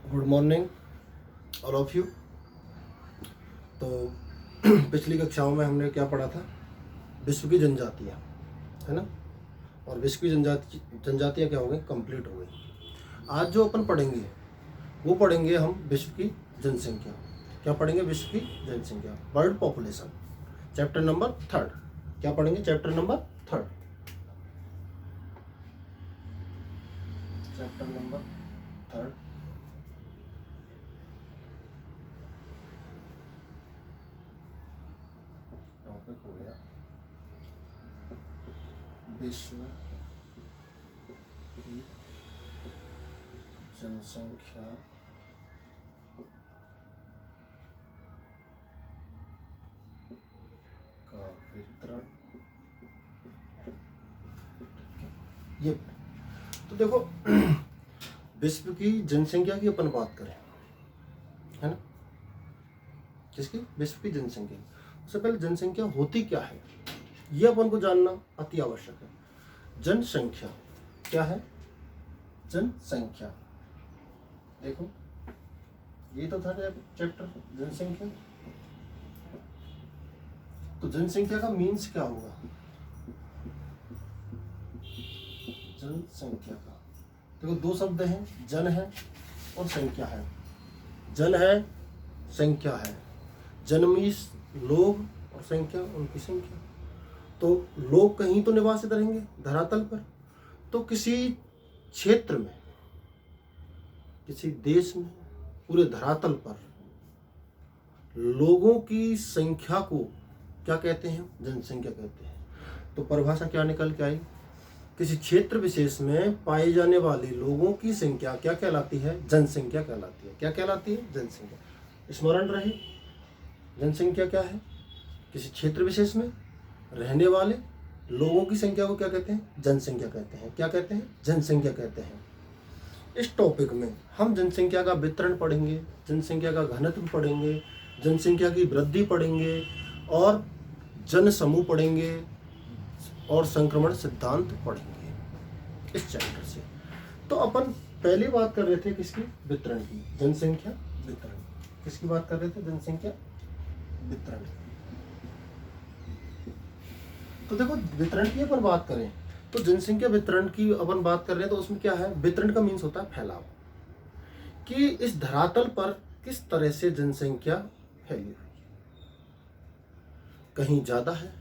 Good morning all of you. तो पिछली कक्षाओं में हमने क्या पढ़ा था? विश्व की जनजातियाँ, है ना। और विश्व की जनजातियाँ क्या हो गई? कंप्लीट हो गई। आज जो अपन पढ़ेंगे वो पढ़ेंगे हम विश्व की जनसंख्या। क्या पढ़ेंगे? विश्व की जनसंख्या, वर्ल्ड पॉपुलेशन, चैप्टर नंबर 3। क्या पढ़ेंगे? Chapter number 3। Chapter number 3 topic हो गया विश्व की जनसंख्या का वितरण। ये तो देखो विश्व की जनसंख्या की अपन बात करें, है ना, जिसकी विश्व की जनसंख्या, सबसे पहले जनसंख्या होती क्या है ये अपन को जानना अति आवश्यक है। जनसंख्या क्या है? जनसंख्या देखो, ये तो था चैप्टर जनसंख्या। तो जनसंख्या का मीन्स क्या होगा? जनसंख्या का देखो दो शब्द हैं, जन है और संख्या है। जन है, संख्या है। जन मीन्स लोग और संख्या उनकी संख्या। तो लोग कहीं तो निवासित रहेंगे धरातल पर। तो किसी क्षेत्र में, किसी देश में, पूरे धरातल पर लोगों की संख्या को क्या कहते हैं? जनसंख्या कहते हैं। तो परिभाषा क्या निकल के आई? किसी क्षेत्र विशेष में पाए जाने वाले लोगों की संख्या क्या कहलाती है? जनसंख्या कहलाती है। क्या कहलाती है? जनसंख्या। स्मरण रहे, जनसंख्या क्या है? किसी क्षेत्र विशेष में रहने वाले लोगों की संख्या को क्या कहते हैं? जनसंख्या कहते हैं। क्या कहते हैं? जनसंख्या कहते हैं। इस टॉपिक में हम जनसंख्या का वितरण पढ़ेंगे, जनसंख्या का घनत्व पढ़ेंगे, जनसंख्या की वृद्धि पढ़ेंगे और जन समूह पढ़ेंगे और संक्रमण सिद्धांत पढ़ेंगे इस चैप्टर से। तो अपन पहले बात कर रहे थे किसकी? वितरण की। जनसंख्या वितरण किसकी बात कर रहे थे? जनसंख्या वितरण। तो देखो वितरण की अपन बात करें तो जनसंख्या वितरण की अपन बात कर रहे हैं तो उसमें क्या है? वितरण का मीन्स होता है फैलाव, कि इस धरातल पर किस तरह से जनसंख्या फैली हुई। कहीं ज्यादा है,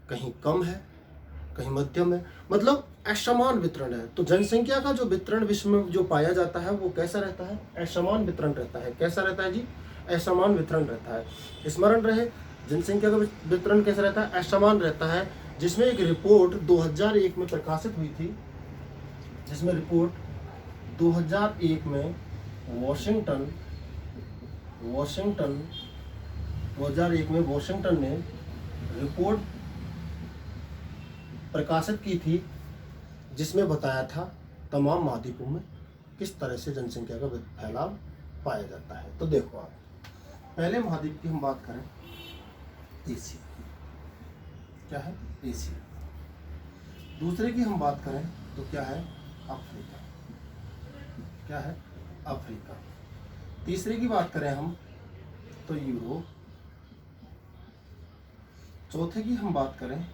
कहीं कम है, कहीं मध्यम है, मतलब असमान वितरण है। तो जनसंख्या का जो वितरण विश्व में जो पाया जाता है वो कैसा रहता है? असमान वितरण रहता है। कैसा रहता है जी? असमान वितरण रहता है। स्मरण रहे, जनसंख्या का वितरण कैसा रहता है? असमान रहता है। जिसमें एक रिपोर्ट 2001 में प्रकाशित हुई थी, जिसमें रिपोर्ट 2001 में वॉशिंगटन 2001 में वॉशिंगटन ने रिपोर्ट प्रकाशित की थी, जिसमें बताया था तमाम महाद्वीपों में किस तरह से जनसंख्या का फैलाव पाया जाता है। तो देखो आप, पहले महाद्वीप की हम बात करें, एशिया। क्या है? एशिया। दूसरे की हम बात करें तो क्या है? अफ्रीका। क्या है? अफ्रीका। तीसरे की बात करें हम तो यूरोप। चौथे की हम बात करें,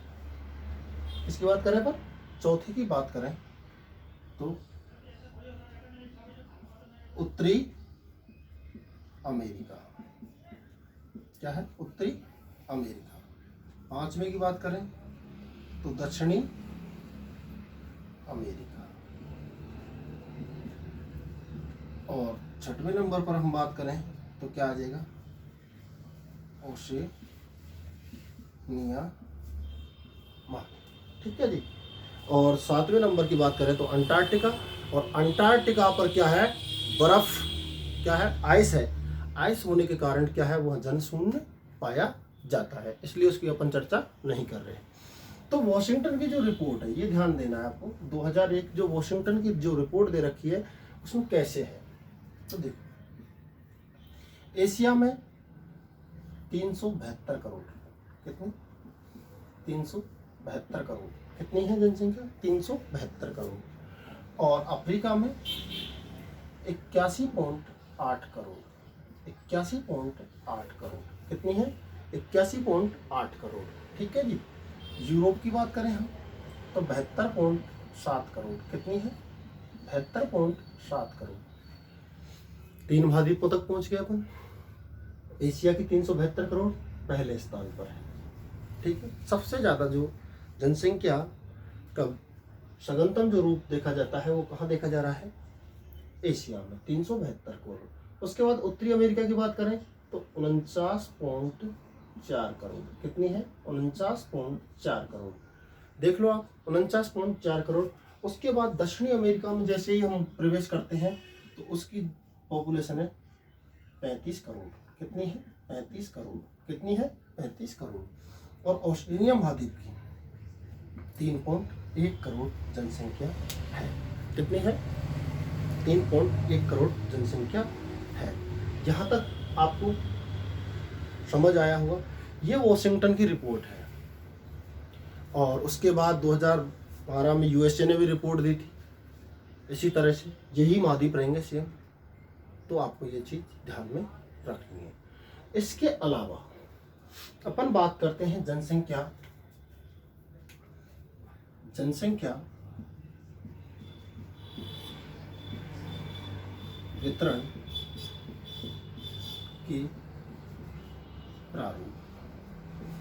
इसकी बात करें पर चौथे की बात करें तो उत्तरी अमेरिका। क्या है? उत्तरी अमेरिका। पांचवें की बात करें तो दक्षिणी अमेरिका। और छठवें नंबर पर हम बात करें तो क्या आ जाएगा? ओशेनिया महाद्वीप। ठीक है जी। और सातवें नंबर की बात करें तो अंटार्कटिका। और अंटार्कटिका पर क्या है? बर्फ। क्या है? आइस है। आइस होने के कारण क्या है? वह जनशून्य पाया जाता है, इसलिए उसकी अपन चर्चा नहीं कर रहे हैं। तो वॉशिंगटन की जो रिपोर्ट है, ये ध्यान देना है आपको, 2001 जो वॉशिंगटन की जो रिपोर्ट दे रखी है उसमें कैसे है। तो देखो, एशिया में 372 करोड़। कितनी? 372 करोड़। कितनी है जनसंख्या? 372 करोड़। और अफ्रीका में 81.8 81.8 करोड़, 81.8 करोड़। कितनी है? 81.8 करोड़। ठीक है जी। यूरोप की बात करें हम तो 72.7 करोड़। कितनी है? 72.7 करोड़। 3 महाद्वीपों तक पहुंच गए अपन। एशिया की 372 करोड़ पहले स्थान पर है। ठीक है। सबसे ज़्यादा जो जनसंख्या का सघनतम जो रूप देखा जाता है वो कहाँ देखा जा रहा है? एशिया में, 372 करोड़। उसके बाद उत्तरी अमेरिका की बात करें तो 49.4 करोड़। कितनी है? 49.4 करोड़। देख लो आप, 49.4 करोड़। उसके बाद दक्षिणी अमेरिका में जैसे ही हम प्रवेश करते हैं तो उसकी पॉपुलेशन है 35 करोड़। कितनी है? 35 करोड़। कितनी है? 35 करोड़। और ऑस्ट्रेलिया महाद्वीप की 3.1 करोड़ जनसंख्या है। कितनी है? 3.1 करोड़ जनसंख्या है। यहाँ तक आपको समझ आया होगा। ये वॉशिंगटन की रिपोर्ट है। और उसके बाद 2012 में यूएसए ने भी रिपोर्ट दी थी। इसी तरह से यही महाद्वीप रहेंगे सेम। तो आपको ये चीज़ ध्यान में रखनी है। इसके अलावा अपन बात करते हैं जनसंख्या वितरण की प्रारूप।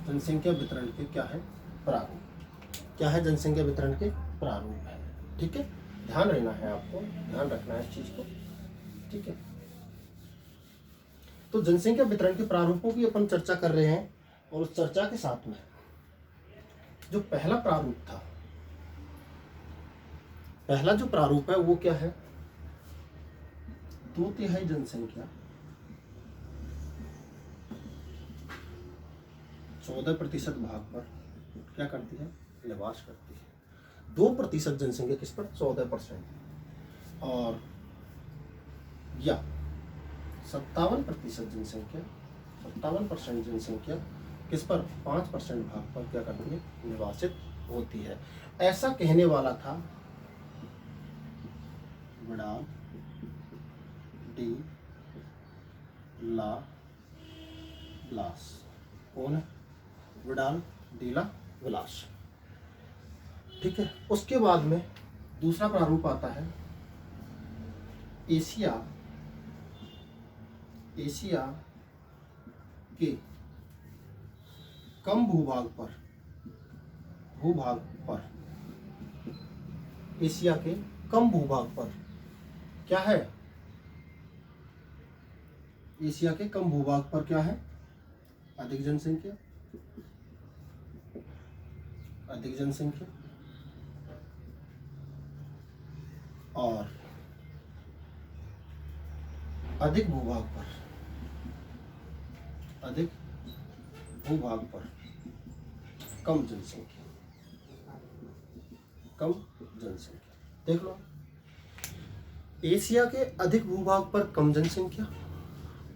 जनसंख्या वितरण के क्या है? प्रारूप। क्या है? जनसंख्या वितरण के प्रारूप है। ठीक है। ध्यान रहना है, आपको ध्यान रखना है इस चीज को। ठीक है। तो जनसंख्या वितरण के प्रारूपों की अपन चर्चा कर रहे हैं। और उस चर्चा के साथ में जो पहला प्रारूप था, पहला जो प्रारूप है वो क्या है? 2/3 जनसंख्या 14% भाग पर क्या करती है? निवास करती है। 2% जनसंख्या किस पर? 14%। और या 57% जनसंख्या, 57% जनसंख्या किस पर? 5% भाग पर क्या करती है? निवासित होती है। ऐसा कहने वाला था विडाल डी ला ब्लास। कौन है? विडाल डी ला ब्लास। ठीक है। उसके बाद में दूसरा प्रारूप आता है एशिया के कम भूभाग पर एशिया के कम भूभाग पर क्या है? एशिया के कम भूभाग पर क्या है? अधिक जनसंख्या, अधिक जनसंख्या। और अधिक भूभाग पर, अधिक भूभाग पर कम जनसंख्या, कम जनसंख्या। देख लो, एशिया के अधिक भूभाग पर कम जनसंख्या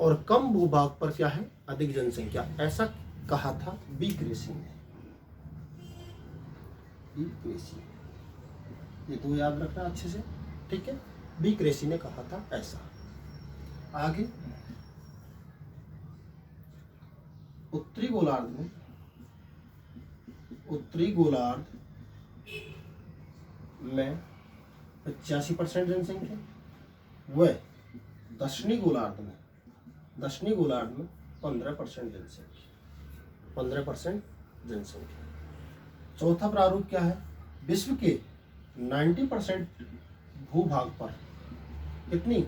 और कम भूभाग पर क्या है? अधिक जनसंख्या। ऐसा कहा था बी क्रेसी ने। बी क्रेसी, ये तो याद रखना अच्छे से। ठीक है। बी क्रेसी ने कहा था ऐसा। आगे उत्तरी गोलार्ध में 85% जनसंख्या, व दक्षिणी गोलार्ध में 15% जनसंख्या, 15% जनसंख्या। चौथा प्रारूप क्या है? विश्व के 90% भूभाग पर कितनी?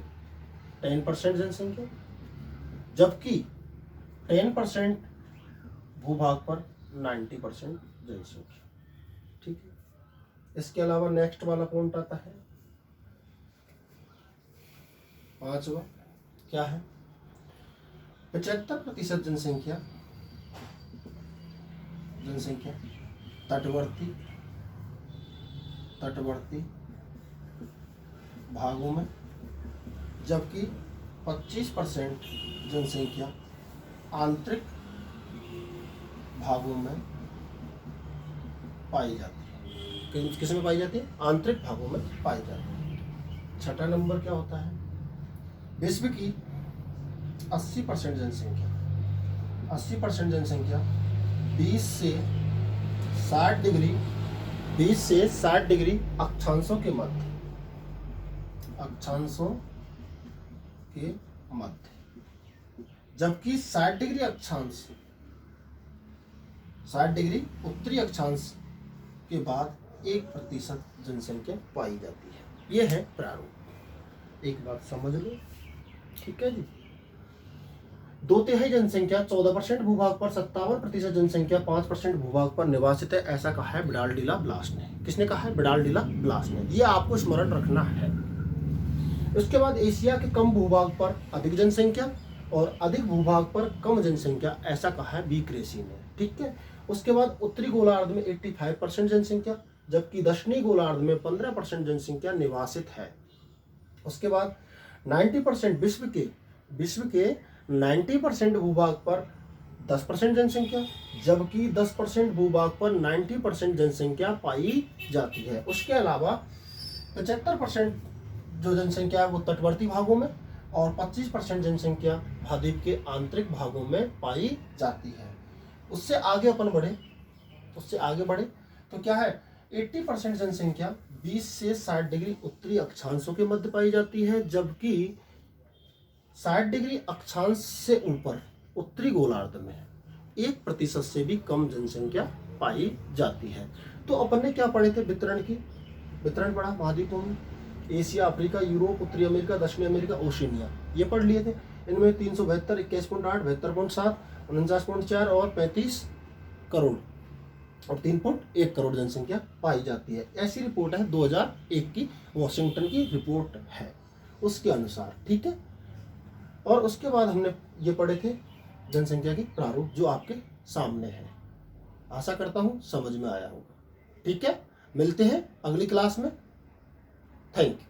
10% जनसंख्या, जबकि 10% भूभाग पर 90% जनसंख्या। ठीक है। इसके अलावा नेक्स्ट वाला पॉइंट आता है 5वां। क्या है? 75% जनसंख्या तटवर्ती भागों में, जबकि 25% जनसंख्या आंतरिक भागों में पाई जाती है। किस में पाई जाती है? आंतरिक भागों में पाई जाती है। छठा नंबर क्या होता है? विश्व की 80% जनसंख्या 80% जनसंख्या 20 से 60 डिग्री अक्षांशों के मध्य जबकि 60 डिग्री अक्षांश 60 डिग्री उत्तरी अक्षांश के बाद 1% जनसंख्या पाई जाती है। यह है प्रारूप। एक बात समझ लो, ठीक है जी। 2/3 जनसंख्या 14% भूभाग पर, 57% जनसंख्या 5% भूभाग पर निवासित है, ऐसा कहा है विडाल डिला ब्लास ने। किसने कहा है? विडाल डिला ब्लास ने। ये आपको स्मरण रखना है। उसके बाद एशिया के कम भूभाग पर अधिक जनसंख्या और अधिक भूभाग पर कम जनसंख्या, ऐसा कहा है बी क्रेसी ने, ठीक है। उसके बाद उत्तरी गोलार्ध में 85% जनसंख्या, जबकि दक्षिणी गोलार्ध में 15% जनसंख्या निवासित है। उसके बाद 90% विश्व के 90% भूभाग पर 10% जनसंख्या, जबकि 10% भूभाग पर 90% जनसंख्या पाई जाती है। उसके अलावा 75% जो जनसंख्या है वो तटवर्ती भागों में और 25% जनसंख्या महाद्वीप के आंतरिक भागों में पाई जाती है। उससे आगे बढ़े तो क्या है? 80% जनसंख्या 20 से 60 डिग्री उत्तरी अक्षांशों के मध्य पाई जाती है, जबकि 60 डिग्री अक्षांश से ऊपर उत्तरी गोलार्ध में 1% से भी कम जनसंख्या पाई जाती है। तो अपन ने क्या पढ़े थे? वितरण पढ़ा महाद्वीपों में, एशिया, अफ्रीका, यूरोप, उत्तरी अमेरिका, दक्षिणी अमेरिका, ओशिनिया, ये पढ़ लिए थे। इनमें 372, 21.8, 72.7, 49.4 और 35 करोड़ और 3.1 करोड़ जनसंख्या पाई जाती है। ऐसी रिपोर्ट है 2001 की, वॉशिंगटन की रिपोर्ट है उसके अनुसार, ठीक है। और उसके बाद हमने ये पढ़े थे जनसंख्या की प्रारूप, जो आपके सामने है। आशा करता हूँ समझ में आया होगा, ठीक है। मिलते हैं अगली क्लास में। Thank you.